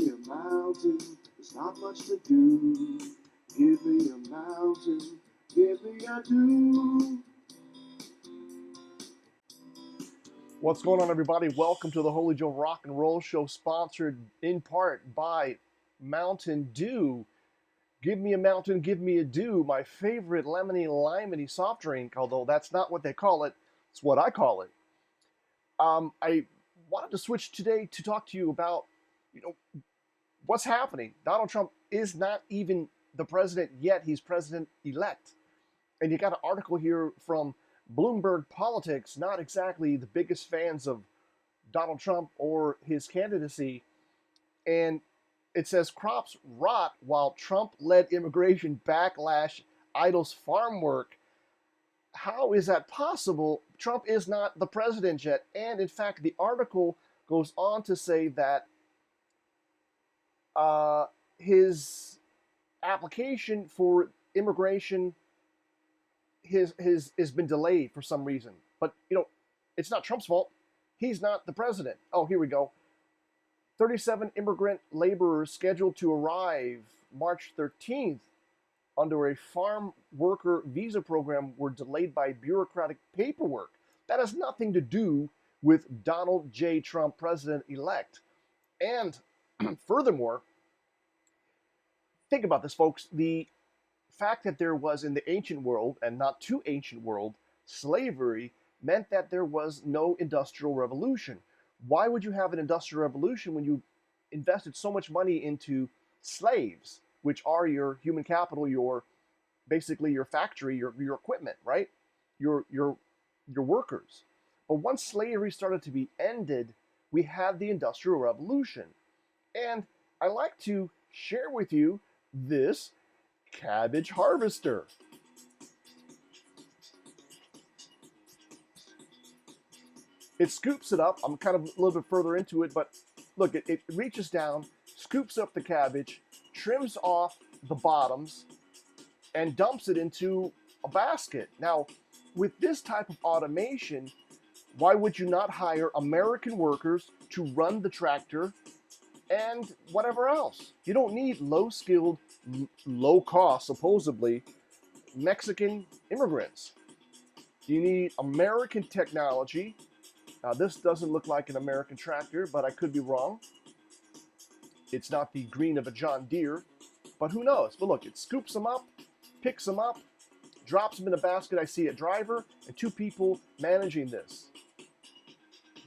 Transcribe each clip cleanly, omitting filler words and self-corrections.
me a mountain, there's not much to do. Give me a mountain, give me a dew. What's going on, everybody? Welcome to the Holy Joe Rock and Roll Show, sponsored in part by Mountain Dew. Give me a mountain, give me a dew, my favorite lemony limey soft drink, although that's not what they call it, it's what I call it. I wanted to switch today to talk to you about, what's happening. Donald Trump is not even the president yet, he's president-elect. And you got an article here from Bloomberg Politics, not exactly the biggest fans of Donald Trump or his candidacy. And it says crops rot while Trump-led immigration backlash idles farm work. How is that possible? Trump is not the president yet. And in fact, the article goes on to say that his application for immigration has been delayed for some reason. But, it's not Trump's fault. He's not the president. Oh, here we go. 37 immigrant laborers scheduled to arrive March 13th under a farm worker visa program were delayed by bureaucratic paperwork. That has nothing to do with Donald J. Trump, president-elect. And furthermore, think about this, folks. The fact that there was, in the ancient world, and not too ancient world, slavery meant that there was no industrial revolution. Why would you have an industrial revolution when you invested so much money into slaves, which are your human capital, basically your factory, your equipment, right? Your workers. But once slavery started to be ended, we had the industrial revolution. And I like to share with you this cabbage harvester. It scoops it up. I'm kind of a little bit further into it, but look, it reaches down, scoops up the cabbage, trims off the bottoms, and dumps it into a basket. Now, with this type of automation, why would you not hire American workers to run the tractor and whatever else? You don't need low-skilled, low-cost, supposedly, Mexican immigrants. You need American technology. Now, this doesn't look like an American tractor, but I could be wrong. It's not the green of a John Deere, but who knows? But look, it scoops them up, picks them up, drops them in a basket. I see a driver and two people managing this.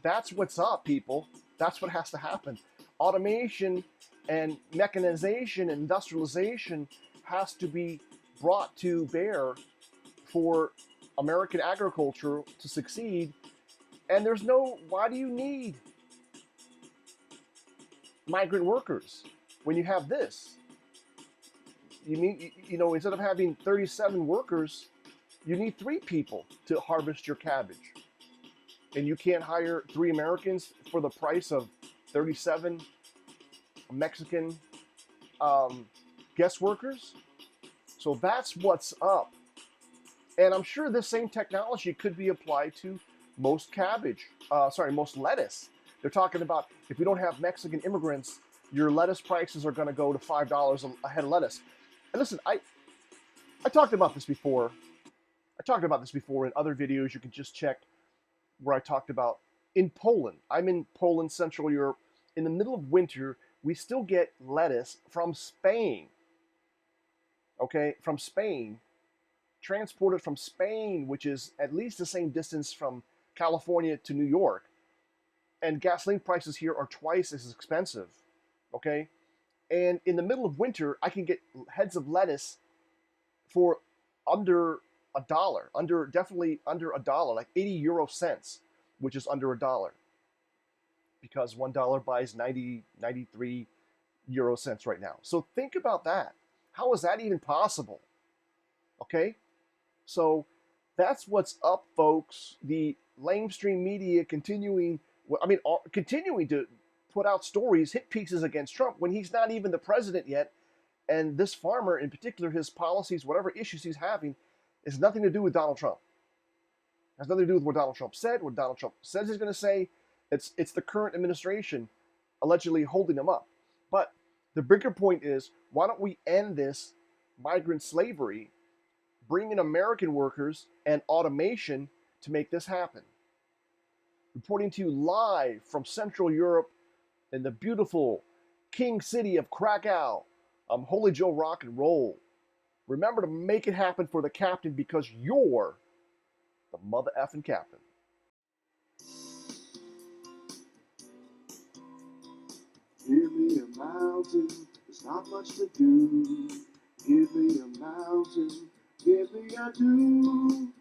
That's what's up, people. That's what has to happen. Automation and mechanization and industrialization has to be brought to bear for American agriculture to succeed. And why do you need migrant workers when you have this? You mean, instead of having 37 workers, you need 3 people to harvest your cabbage. And you can't hire 3 Americans for the price of 37 Mexican guest workers. So that's what's up. And I'm sure this same technology could be applied to most most lettuce. They're talking about, if we don't have Mexican immigrants, your lettuce prices are going to go to $5 a head of lettuce. And listen, I talked about this before. I talked about this before in other videos. You can just check where I talked about in Poland. I'm in Poland, Central Europe. In the middle of winter, we still get lettuce from Spain. Okay, from Spain, transported from Spain, which is at least the same distance from California to New York. And gasoline prices here are twice as expensive. Okay, and in the middle of winter, I can get heads of lettuce for under $1, definitely under $1, like 80 euro cents, which is under $1, because $1 buys 93 euro cents right now. So think about that. How is that even possible? Okay, so that's what's up, folks. The lamestream media continuing to put out stories, hit pieces against Trump when he's not even the president yet. And this farmer in particular, his policies, whatever issues he's having, has nothing to do with Donald Trump. It has nothing to do with what Donald Trump said, what Donald Trump says he's going to say. It's the current administration allegedly holding him up. But the bigger point is, why don't we end this migrant slavery, bring in American workers and automation to make this happen? Reporting to you live from Central Europe in the beautiful King City of Krakow, I'm Holy Joe Rock and Roll. Remember to make it happen for the captain, because you're the mother effing captain. Give me a mountain, there's not much to do. Give me a mountain, give me a dew.